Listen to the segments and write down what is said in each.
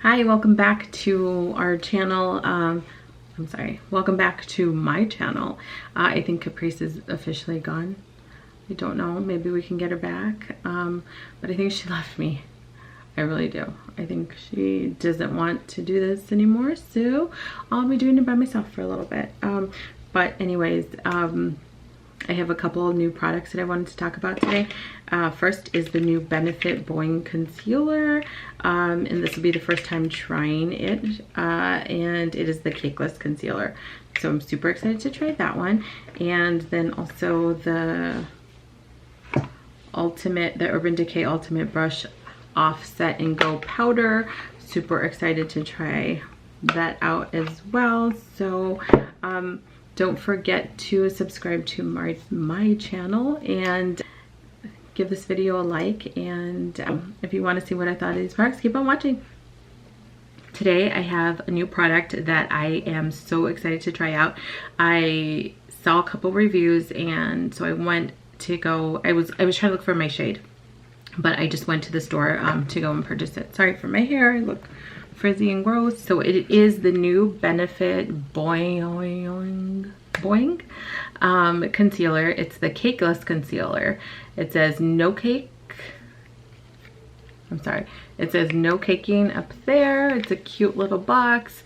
Hi, welcome back to our channel. Welcome back to my channel. I think Caprice is officially gone. I don't know, maybe we can get her back. But I think she left me. I really do. I think she doesn't want to do this anymore, so I'll be doing it by myself for a little bit. But anyways, I have a couple of new products that I wanted to talk about today. First is the new Benefit Boi-Ing Concealer, and this will be the first time trying it, and it is the Cakeless Concealer. So I'm super excited to try that one. And then also the Urban Decay Ultimate Brush Offset and Go Powder. Super excited to try that out as well. So don't forget to subscribe to my channel and give this video a like. And if you want to see what I thought of these products, keep on watching. Today I have a new product that I am so excited to try out. I saw a couple reviews, and so I went to go, I was trying to look for my shade, but I just went to the store to go and purchase it. Sorry for my hair, I look frizzy and gross. So it is the new Benefit Boi-Ing concealer. It's the Cakeless Concealer. It says no cake. It says no caking up there. It's a cute little box.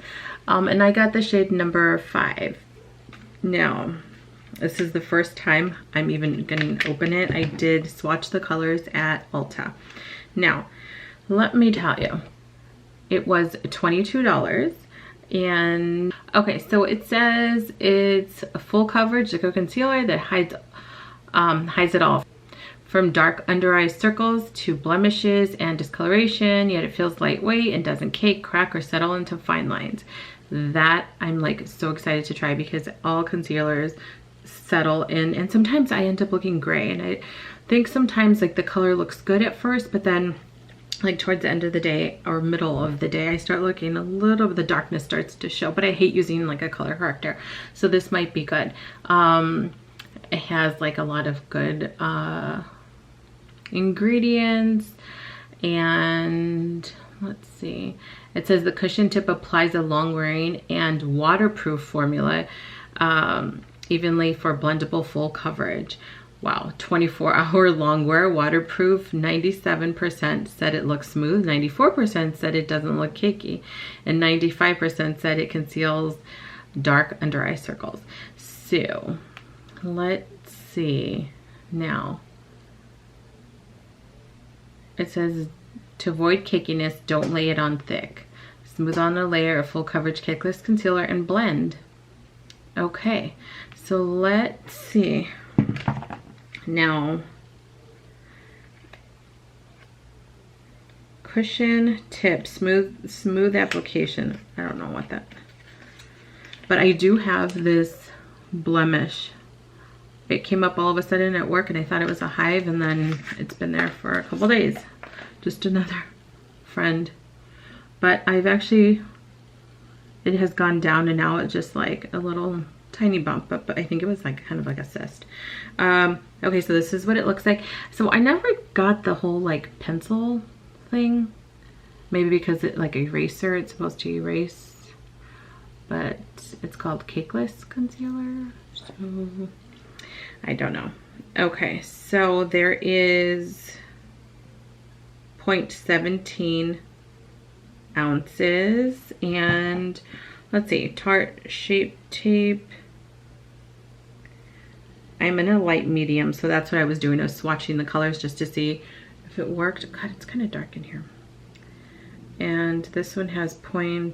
And I got the shade number 5. Now, this is the first time I'm even going to open it. I did swatch the colors at Ulta. Now, let me tell you, it was $22. And okay, so it says it's a full coverage liquid concealer that hides it all, from dark under eye circles to blemishes and discoloration, yet it feels lightweight and doesn't cake, crack, or settle into fine lines. That I'm like so excited to try, because all concealers settle in, and sometimes I end up looking gray, and I think sometimes like the color looks good at first, but then like towards the end of the day or middle of the day, I start looking a little bit, the darkness starts to show. But I hate using like a color corrector, so this might be good. It has like a lot of good ingredients, and let's see, it says the cushion tip applies a long wearing and waterproof formula evenly for blendable full coverage. Wow, 24-hour long wear, waterproof. 97% said it looks smooth, 94% said it doesn't look cakey, and 95% said it conceals dark under eye circles. So let's see. Now it says to avoid cakiness, don't lay it on thick. Smooth on a layer of full coverage Cakeless Concealer and blend. Okay, so let's see. Now, cushion tip, smooth application. I don't know what that, but I do have this blemish. It came up all of a sudden at work, and I thought it was a hive, and then it's been there for a couple days. Just another friend. But I've actually, it has gone down, and now it's just like a little tiny bump, but I think it was like kind of like a cyst. Okay, so this is what it looks like. So I never got the whole like pencil thing, maybe because it like eraser, it's supposed to erase, but it's called Cakeless Concealer, so I don't know. Okay, so there is 0.17 ounces, and let's see, Tarte Shape Tape. I'm in a light medium, so that's what I was doing. I was swatching the colors just to see if it worked. God, it's kind of dark in here. And this one has I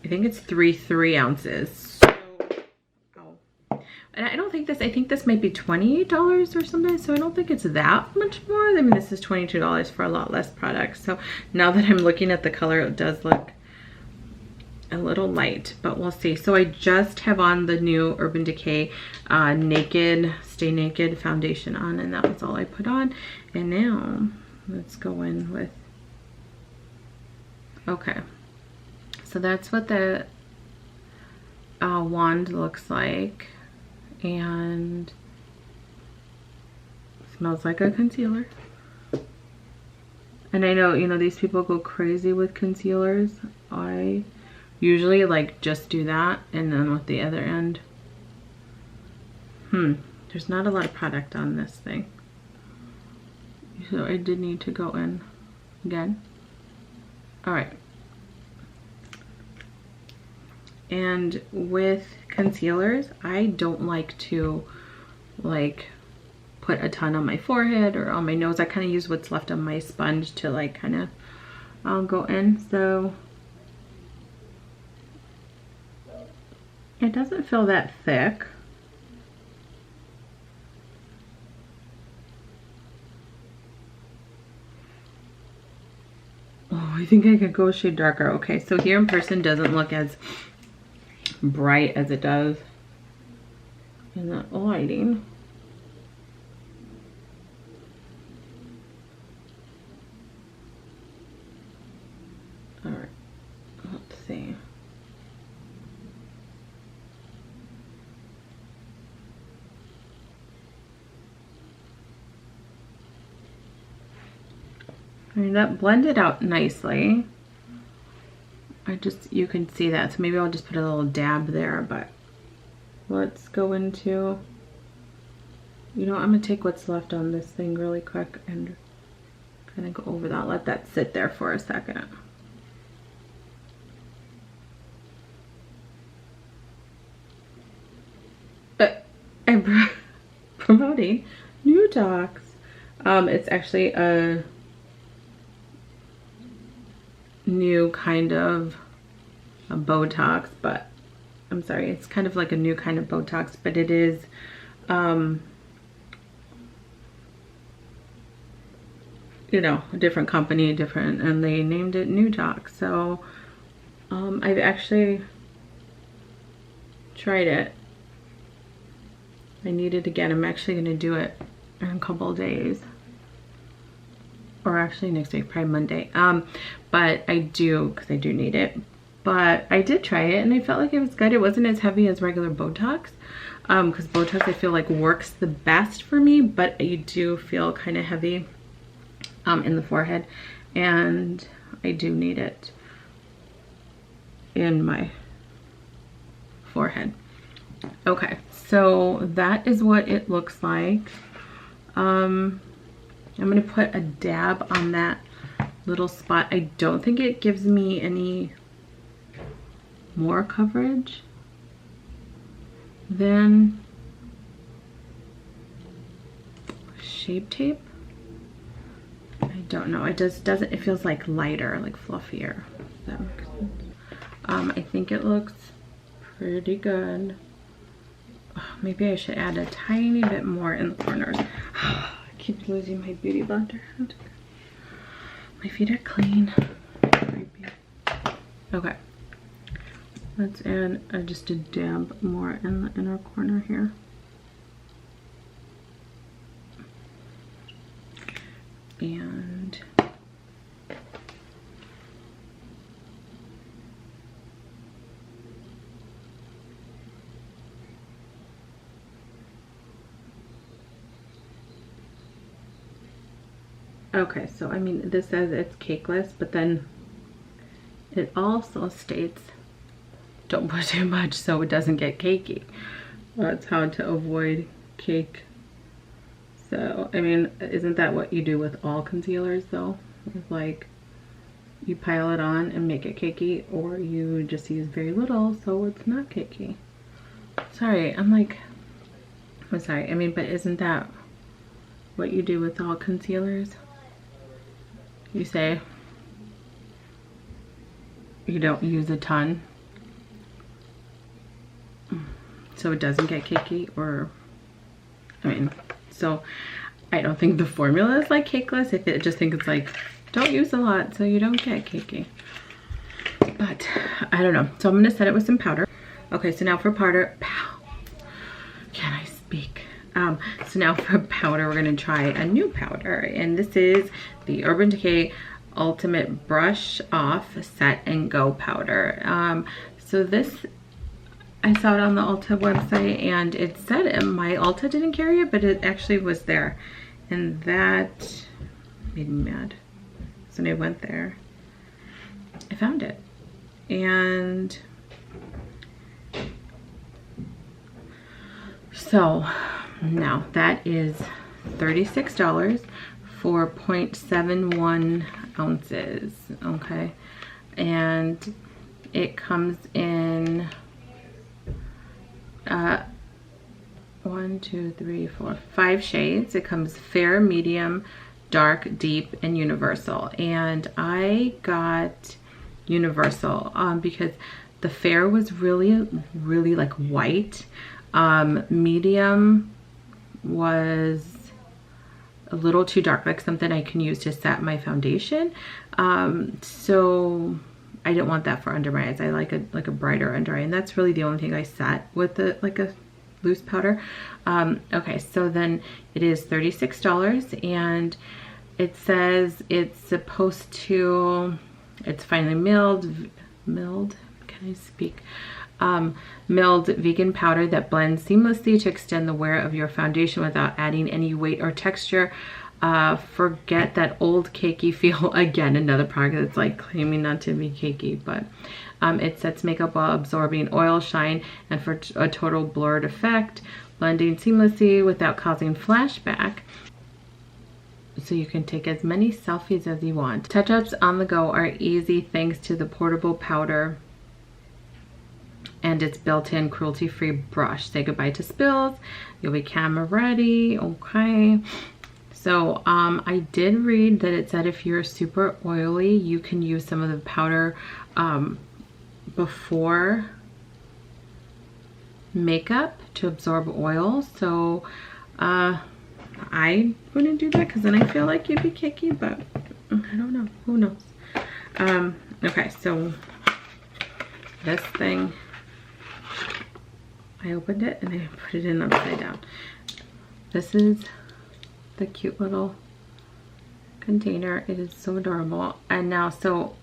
think it's 3 ounces. So, oh. And I don't think this, I think this might be $28 or something, so I don't think it's that much more. I mean, this is $22 for a lot less products. So now that I'm looking at the color, it does look a little light, but we'll see. So I just have on the new Urban Decay Stay Naked foundation on, and that was all I put on. And now let's go in with, okay, so that's what the wand looks like, and smells like a concealer. And I know, you know, these people go crazy with concealers. I usually like just do that and then with the other end. There's not a lot of product on this thing. So I did need to go in again. All right. And with concealers, I don't like to like put a ton on my forehead or on my nose. I kind of use what's left on my sponge to like kind of go in. So it doesn't feel that thick. Oh, I think I could go a shade darker. Okay, so here in person doesn't look as bright as it does in the lighting. All right, let's see. I mean, that blended out nicely. You can see that, so maybe I'll just put a little dab there, but let's go into, you know, I'm gonna take what's left on this thing really quick and kind of go over that, let that sit there for a second. I'm promoting Newtox. It's actually a new kind of a Botox, but I'm sorry, it's kind of like a new kind of Botox, but it is you know, a different company, and they named it Newtox. So I've actually tried it. I need it again. I'm actually going to do it in a couple of days, or actually next week, probably Monday. But I do, because I do need it. But I did try it and I felt like it was good. It wasn't as heavy as regular Botox, because Botox I feel like works the best for me, but you do feel kind of heavy in the forehead, and I do need it in my forehead. Okay, so that is what it looks like. I'm gonna put a dab on that little spot. I don't think it gives me any more coverage than Shape Tape. I don't know. It doesn't. It feels like lighter, like fluffier. If that makes sense. I think it looks pretty good. Maybe I should add a tiny bit more in the corners. I keep losing my beauty blender. My feet are clean. Okay. Let's add just a dab more in the inner corner here. And okay, so I mean, this says it's cakeless, but then it also states don't put too much so it doesn't get cakey. That's how to avoid cake. So, I mean, isn't that what you do with all concealers though? It's like you pile it on and make it cakey, or you just use very little so it's not cakey. Sorry, I'm sorry. I mean, but isn't that what you do with all concealers? You say you don't use a ton so it doesn't get cakey, or I mean, so I don't think the formula is like cakeless. I just think it's like don't use a lot so you don't get cakey. But I don't know. So I'm gonna set it with some powder. Okay, so now for powder, can I speak? So now for powder, we're gonna try a new powder, and this is the Urban Decay Ultimate Brush Off Set and Go powder. So this, I saw it on the Ulta website, and it said my Ulta didn't carry it, but it actually was there, and that made me mad. and I went there, I found it. And so now that is $36 for 0.71 ounces, okay? And it comes in 5 shades. It comes fair, medium, dark, deep, and universal. And I got universal because the fair was really like white. Medium was a little too dark, like something I can use to set my foundation. So I didn't want that for under my eyes. I like a brighter under eye, and that's really the only thing I set with like a loose powder. Okay, so then it is $36, and it says it's supposed to, it's finely milled, can I speak? Milled vegan powder that blends seamlessly to extend the wear of your foundation without adding any weight or texture. Forget that old cakey feel. Again, another product that's like claiming not to be cakey, but it sets makeup while absorbing oil, shine, and for a total blurred effect, blending seamlessly without causing flashback. So you can take as many selfies as you want. Touch-ups on the go are easy thanks to the portable powder and its built-in cruelty-free brush. Say goodbye to spills. You'll be camera ready. Okay. So I did read that it said if you're super oily, you can use some of the powder before makeup to absorb oil. So I wouldn't do that because then I feel like you'd be kicky, but I don't know. Who knows? Okay, so this thing, I opened it and I put it in upside down. This is the cute little container. It is so adorable. And now, so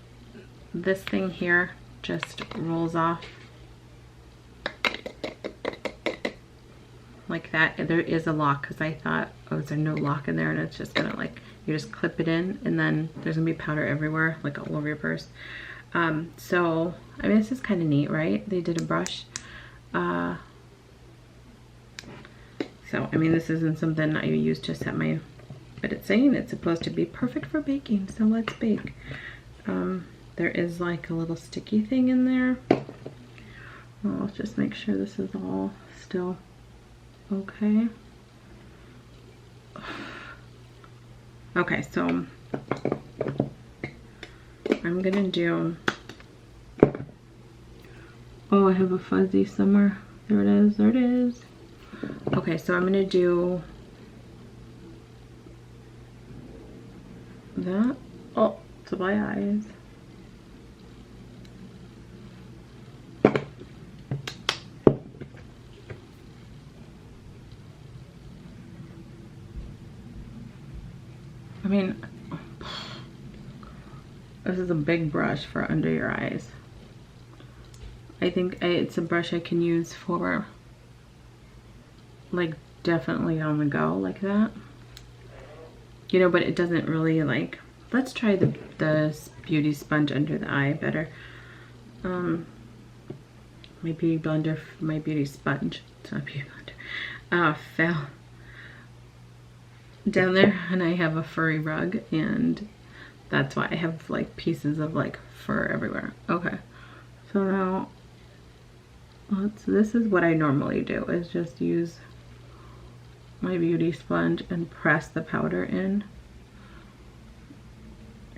this thing here just rolls off like that. There is a lock because I thought, oh, is there no lock in there? And it's just gonna like, you just clip it in and then there's gonna be powder everywhere, like all over your purse. So, I mean, this is kind of neat, right? They did a brush. So, I mean, this isn't something I use to set my, but it's saying it's supposed to be perfect for baking. So let's bake. There is like a little sticky thing in there. Well, let's just make sure this is all still okay. Okay, so I'm gonna do, oh, I have a fuzzy somewhere. There it is, there it is. Okay, so I'm gonna do that. Oh, to my eyes. I mean, this is a big brush for under your eyes. I think it's a brush I can use for like definitely on the go like that, you know, but it doesn't really like, let's try the beauty sponge under the eye better. My beauty blender, my beauty sponge, it's not beauty blender, fell down there, and I have a furry rug, and that's why I have like pieces of like fur everywhere. Okay, so now this is what I normally do, is just use my beauty sponge and press the powder in.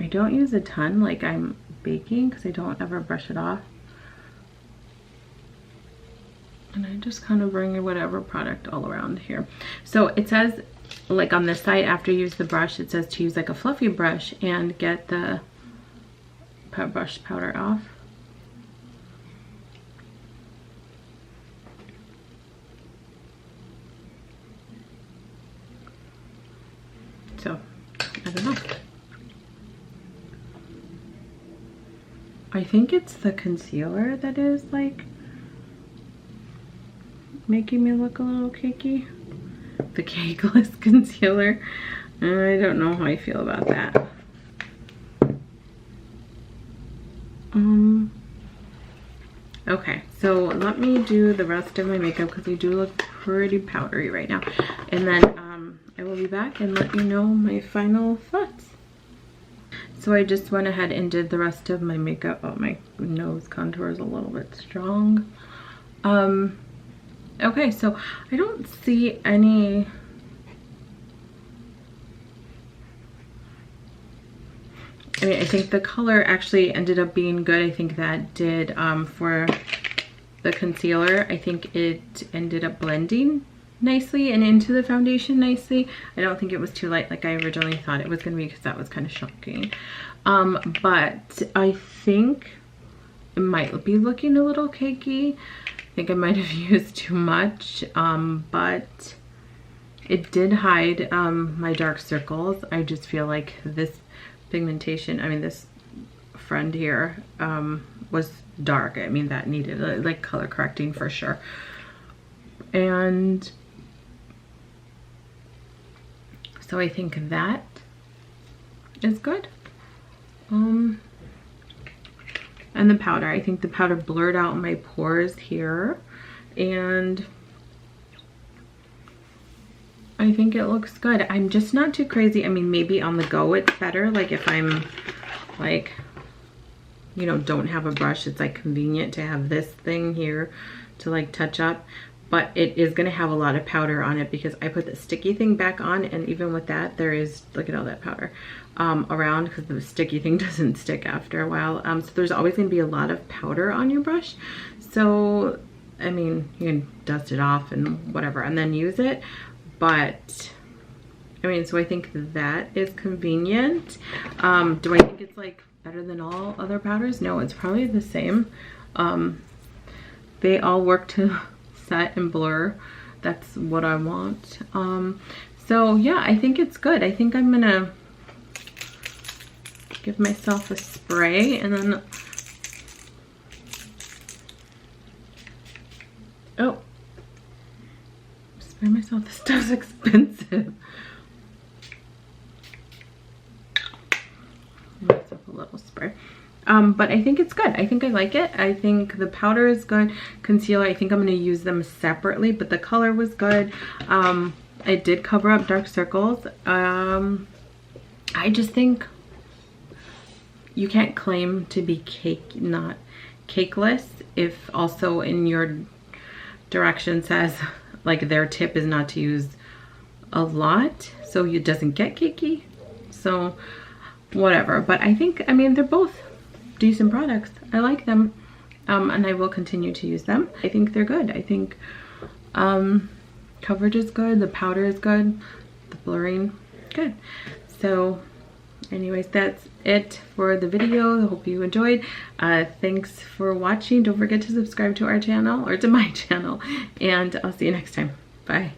I don't use a ton like I'm baking because I don't ever brush it off. And I just kind of bring whatever product all around here. So it says, like on this side, after you use the brush, it says to use like a fluffy brush and get the brush powder off. So, I don't know. I think it's the concealer that is like making me look a little cakey. The Cakeless Concealer. I don't know how I feel about that. Okay, so let me do the rest of my makeup because I do look pretty powdery right now. And then I will be back and let you know my final thoughts. So I just went ahead and did the rest of my makeup. Oh, my nose contour is a little bit strong. Okay, so I don't see any... I mean, I think the color actually ended up being good. I think that did, for the concealer, I think it ended up blending nicely and into the foundation nicely. I don't think it was too light like I originally thought it was going to be because that was kind of shocking. But I think it might be looking a little cakey. I think I might have used too much, but it did hide my dark circles. I just feel like this pigmentation, I mean this friend here was dark. I mean that needed like color correcting for sure. And so I think that is good. And the powder, I think the powder blurred out my pores here, and I think it looks good. I'm just not too crazy. I mean, maybe on the go it's better. Like if I'm like, you know, don't have a brush, it's like convenient to have this thing here to like touch up. But it is going to have a lot of powder on it because I put the sticky thing back on, and even with that there is, look at all that powder around, because the sticky thing doesn't stick after a while. So there's always going to be a lot of powder on your brush. So I mean, you can dust it off and whatever and then use it. But I mean, so I think that is convenient. Do I think it's like better than all other powders? No, it's probably the same. They all work to set and blur. That's what I want. So yeah, I think it's good. I think I'm gonna give myself a spray and then, oh, spray myself. This stuff's expensive. Myself a little spray. But I think it's good. I think I like it. I think the powder is good. Concealer, I think I'm going to use them separately, but the color was good. It did cover up dark circles. I just think you can't claim to be not cakeless if also in your direction says like their tip is not to use a lot so it doesn't get cakey. So whatever. But I think, I mean, they're both decent products. I like them, and I will continue to use them. I think they're good. I think coverage is good, the powder is good, the blurring good. So anyways, that's it for the video. I hope you enjoyed. Thanks for watching. Don't forget to subscribe to our channel, or to my channel, and I'll see you next time. Bye.